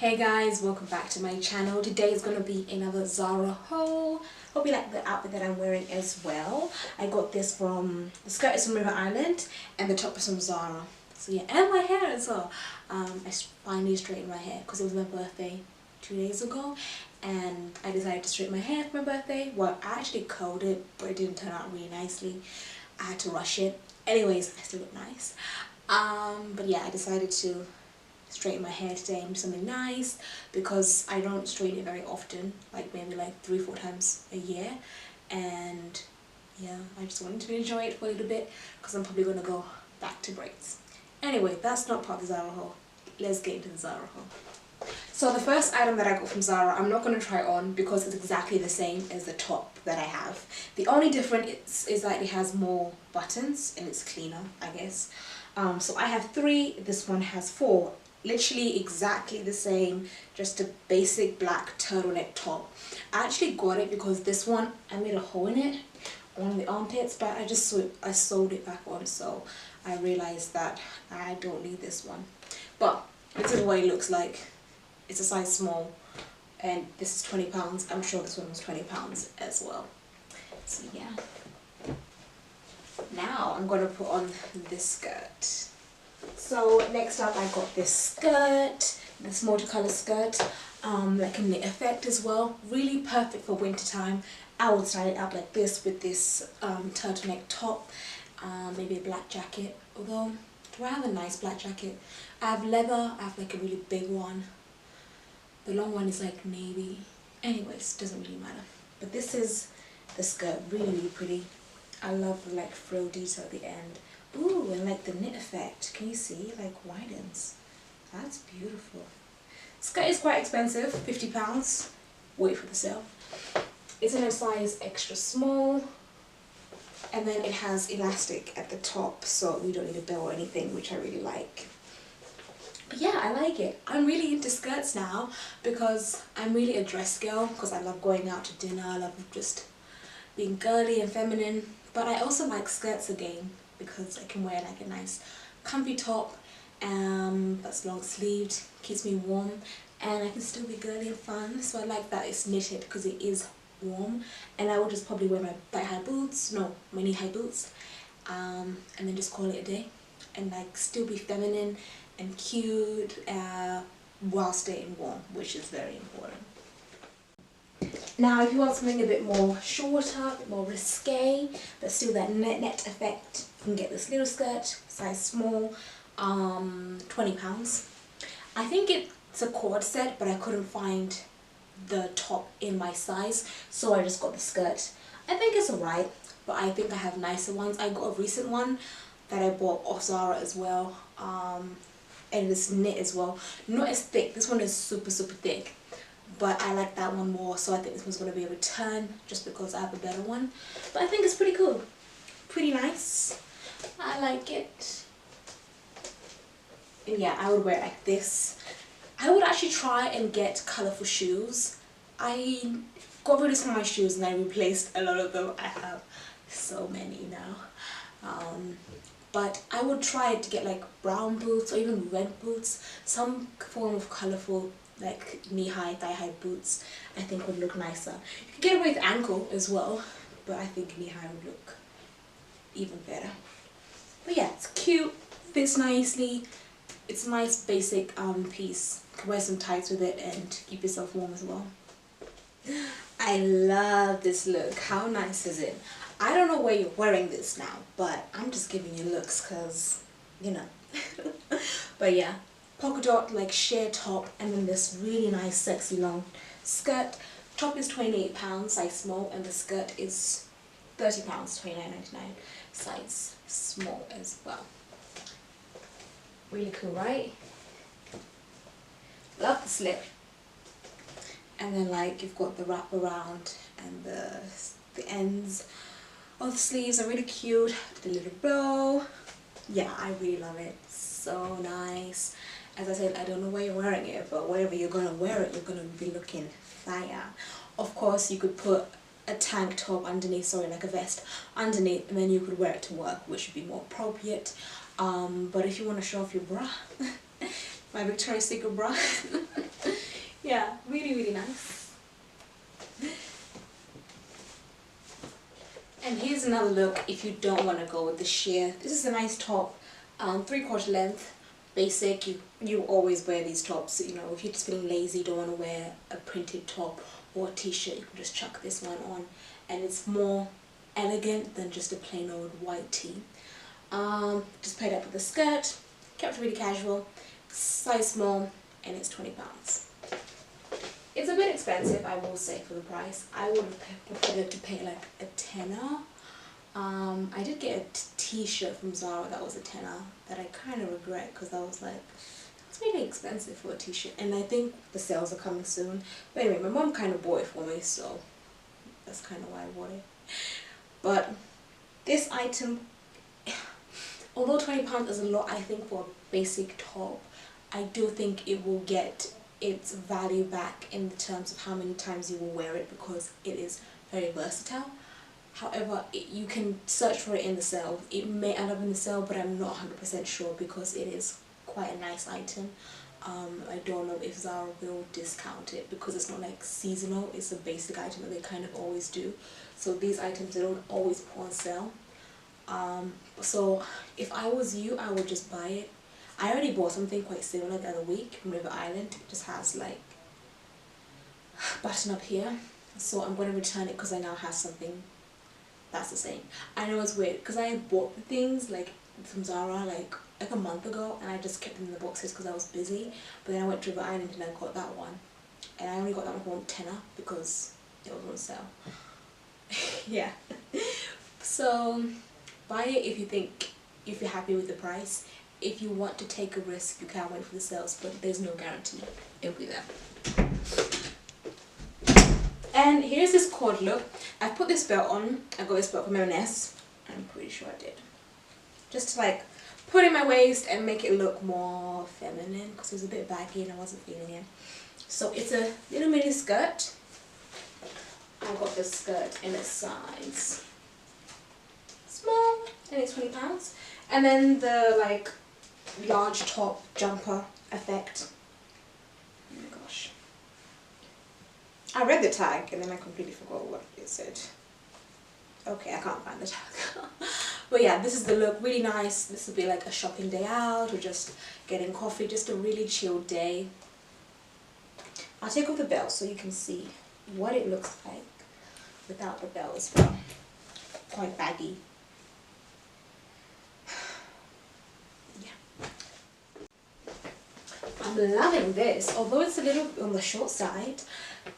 Hey guys, welcome back to my channel. Today is going to be another Zara haul. Hope you like the outfit that I'm wearing as well. I got this from, the skirt is from River Island and the top is from Zara. So yeah, and my hair as well. I finally straightened my hair because it was my birthday 2 days ago and I decided to straighten my hair for my birthday. Well, I actually curled it, but it didn't turn out really nicely. I had to rush it. Anyways, I still look nice. But yeah, I decided to straighten my hair today and do something nice because I don't straighten it very often, like maybe like 3-4 times a year, and yeah, I just wanted to enjoy it for a little bit because I'm probably going to go back to braids. Anyway, that's not part of the Zara haul. Let's get into the Zara haul. So the first item that I got from Zara, I'm not going to try on because it's exactly the same as the top that I have. The only difference is that it has more buttons and it's cleaner, I guess. So I have 3, this one has 4. Literally exactly the same, just a basic black turtleneck top. I actually got it because this one, I made a hole in it on the armpits, but I sewed it back on, so I realized that I don't need this one. But this is what it looks like. It's a size small and this is £20. I'm sure this one was £20 as well. So yeah. Now I'm going to put on this skirt. So next up I got this skirt, this multicolour skirt, like a knit effect as well. Really perfect for winter time. I would style it up like this with this turtleneck top, maybe a black jacket. Although, do I have a nice black jacket? I have leather, I have like a really big one. The long one is like navy. Anyways, doesn't really matter. But this is the skirt, really pretty. I love the like frill detail at the end. Ooh, and like the knit effect. Can you see? Like widens. That's beautiful. Skirt is quite expensive, £50. Wait for the sale. It's in a size extra small. And then it has elastic at the top, so we don't need a belt or anything, which I really like. But yeah, I like it. I'm really into skirts now because I'm really a dress girl, because I love going out to dinner. I love just being girly and feminine. But I also like skirts again, because I can wear like a nice comfy top that's long sleeved, keeps me warm, and I can still be girly and fun. So I like that it's knitted because it is warm, and I will just probably wear my thigh-high boots, no, my knee-high boots, and then just call it a day and like still be feminine and cute while staying warm, which is very important. Now if you want something a bit more shorter, a bit more risque, but still that net effect, you can get this little skirt, size small, £20. I think it's a cord set, but I couldn't find the top in my size, so I just got the skirt. I think it's alright, but I think I have nicer ones. I got a recent one that I bought off Zara as well, and it's knit as well. Not as thick, this one is super thick. But I like that one more, so I think this one's going to be a return just because I have a better one. But I think it's pretty cool. Pretty nice. I like it. And yeah, I would wear it like this. I would actually try and get colourful shoes. I got rid of some of my shoes and I replaced a lot of them. I have so many now. But I would try to get like brown boots or even red boots. Some form of colourful like knee-high, thigh-high boots I think would look nicer. You can get away with ankle as well, but I think knee-high would look even better. But yeah, it's cute, fits nicely, it's a nice basic piece. You can wear some tights with it and keep yourself warm as well. I love this look. How nice is it? I don't know where you're wearing this now, but I'm just giving you looks because, you know. But yeah. Polka dot like sheer top, and then this really nice sexy long skirt. Top is £28, size small, and the skirt is £30, £29.99, size small as well. Really cool, right? Love the slip. And then like you've got the wrap around, and the ends of the sleeves are really cute. The little bow. Yeah, I really love it. So nice. As I said, I don't know where you're wearing it, but wherever you're going to wear it, you're going to be looking fire. Of course, you could put a tank top underneath, sorry, like a vest underneath, and then you could wear it to work, which would be more appropriate. But if you want to show off your bra, my Victoria's Secret bra, Yeah, really, really nice. And here's another look if you don't want to go with the sheer. This is a nice top, 3/4 length, basic. You always wear these tops, you know, if you're just feeling lazy, don't want to wear a printed top or a t-shirt, you can just chuck this one on, and it's more elegant than just a plain old white tee. Just paired up with the skirt, kept it really casual, size small, and it's £20. It's a bit expensive, I will say, for the price. I would have preferred to pay like a tenner. I did get a t-shirt from Zara that was a tenner that I kind of regret because I was like, it's really expensive for a t-shirt, and I think the sales are coming soon. But anyway, my mom kind of bought it for me, so that's kind of why I bought it. But this item, although £20 is a lot, I think for a basic top, I do think it will get its value back in the terms of how many times you will wear it, because it is very versatile. However, you can search for it in the sale. It may end up in the sale, but I'm not 100% sure because it is quite a nice item. I don't know if Zara will discount it because it's not like seasonal, it's a basic item that they kind of always do. So these items, they don't always put on sale. So if I was you, I would just buy it. I already bought something quite similar the other week from River Island. It just has like button up here. So I'm going to return it because I now have something that's the same. I know it's weird because I bought the things like from Zara like a month ago, and I just kept them in the boxes because I was busy. But then I went to River Island and I got that one, and I only got that one for one tenner because it was on sale. Yeah. So buy it if you're happy with the price. If you want to take a risk, you can wait for the sales, but there's no guarantee it'll be there. And here's this cord look. I put this belt on. I got this belt from M&S. I'm pretty sure I did. Just to like put it in my waist and make it look more feminine because it was a bit baggy and I wasn't feeling it. So it's a little mini skirt. I got this skirt in a size small and it's £20. And then the like large top jumper effect. Oh my gosh. I read the tag and then I completely forgot what it said. Okay, I can't find the tag. But yeah, this is the look, really nice. This would be like a shopping day out or just getting coffee, just a really chilled day. I'll take off the belt so you can see what it looks like without the belt as well. Quite baggy. I'm loving this, although it's a little on the short side.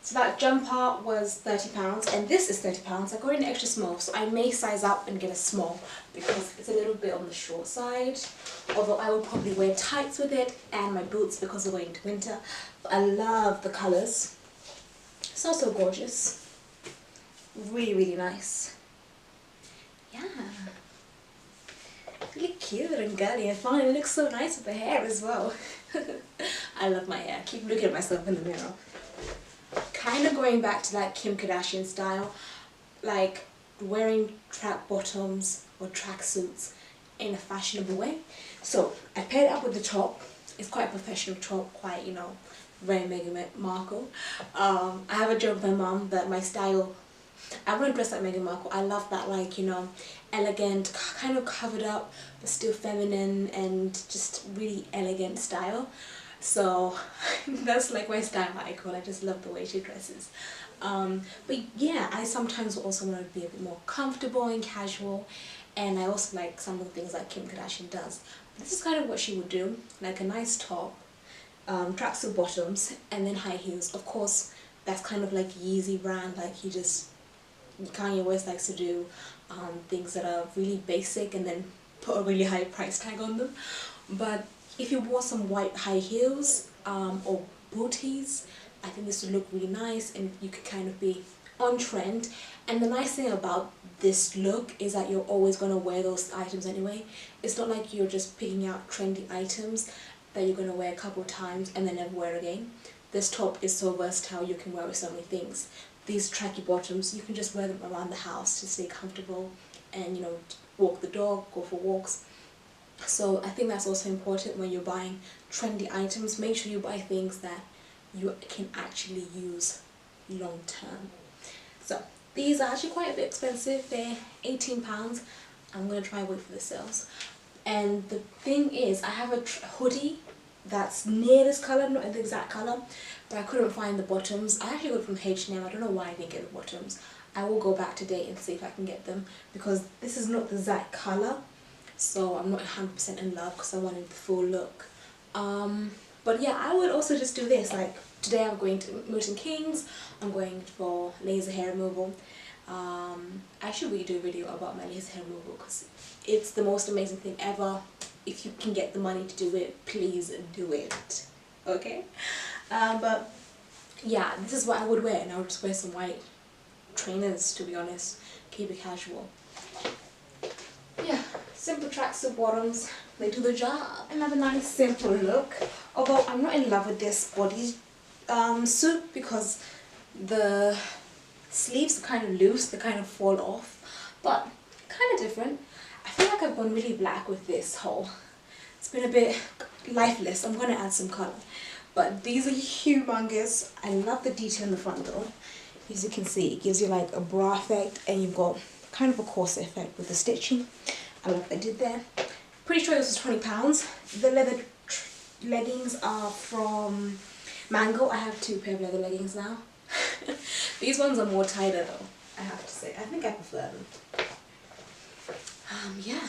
So that jumper was £30 and this is £30. I got an extra small, so I may size up and get a small because it's a little bit on the short side. Although I will probably wear tights with it and my boots because we're going into winter. But I love the colours. It's also gorgeous. Really, really nice. Yeah. Really cute and girly and fun. It looks so nice with the hair as well. I love my hair. I keep looking at myself in the mirror. Kind of going back to that Kim Kardashian style, like wearing track bottoms or tracksuits in a fashionable way. So I paired it up with the top. It's quite a professional top, quite, you know, very Meghan Markle. I have a joke with my mum that my style, I wouldn't dress like Meghan Markle. I love that, like, you know, elegant, kind of covered up but still feminine and just really elegant style. So that's like my style icon. I just love the way she dresses. But yeah, I sometimes also want to be a bit more comfortable and casual, and I also like some of the things like Kim Kardashian does. This is kind of what she would do, like a nice top, tracksuit bottoms, and then high heels. Of course, that's kind of like Yeezy brand, like Kanye West likes to do things that are really basic and then put a really high price tag on them. But if you wore some white high heels or booties, I think this would look really nice and you could kind of be on trend. And the nice thing about this look is that you're always going to wear those items anyway. It's not like you're just picking out trendy items that you're going to wear a couple of times and then never wear again. This top is so versatile, you can wear it with so many things. These tracky bottoms, you can just wear them around the house to stay comfortable and, you know, walk the dog, go for walks. So I think that's also important when you're buying trendy items. Make sure you buy things that you can actually use long term. So these are actually quite a bit expensive. They're £18. I'm gonna try wait for the sales. And the thing is, I have a hoodie that's near this colour, not the exact colour, but I couldn't find the bottoms. I actually got it from H&M. I don't know why I didn't get the bottoms. I will go back today and see if I can get them, because this is not the exact colour, so I'm not 100% in love because I wanted the full look. But yeah, I would also just do this. Like today I'm going to Milton Keynes. I'm going for laser hair removal. I should really do a video about my laser hair removal because it's the most amazing thing ever. If you can get the money to do it, please do it. Okay? But yeah, this is what I would wear, and I would just wear some white trainers, to be honest. Keep it casual. Yeah, simple tracksuit bottoms, they do the job. Another nice simple look. Although I'm not in love with this body suit because the sleeves are kind of loose, they kind of fall off, but kind of different. I feel like I've gone really black with this haul. It's been a bit lifeless. I'm going to add some colour. But these are humongous. I love the detail in the front though. As you can see, it gives you like a bra effect, and you've got kind of a corset effect with the stitching. I love what they did there. Pretty sure this was £20. The leather leggings are from Mango. I have 2 pair of leather leggings now. These ones are more tighter though, I have to say. I think I prefer them. Yeah,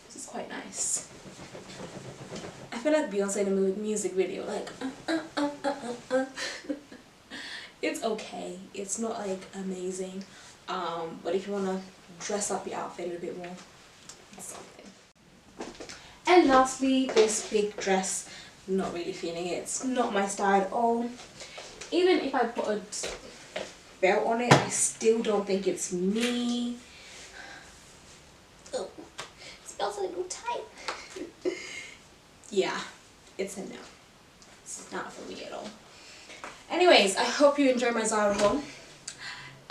this is quite nice. I feel like Beyonce in a music video, like It's okay. It's not like amazing. But if you wanna dress up your outfit a little bit more, it's something. And lastly, this big dress. Not really feeling it. It's not my style at all. Even if I put a belt on it, I still don't think it's me. Oh, this belt's a little tight. Yeah, it's a no. It's not for me at all. Anyways, I hope you enjoyed my Zara haul.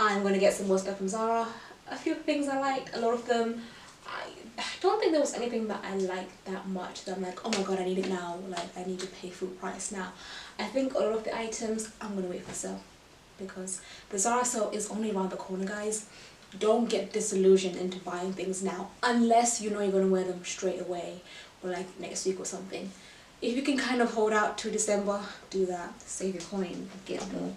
I'm going to get some more stuff from Zara. A few things I liked, a lot of them I don't think there was anything that I liked that much that I'm like, oh my god, I need it now, like I need to pay full price now. I think a lot of the items I'm going to wait for sale, because the Zara sale is only around the corner, guys. Don't get disillusioned into buying things now unless you know you're going to wear them straight away or like next week or something. If you can kind of hold out to December, do that. Save your coin, get more.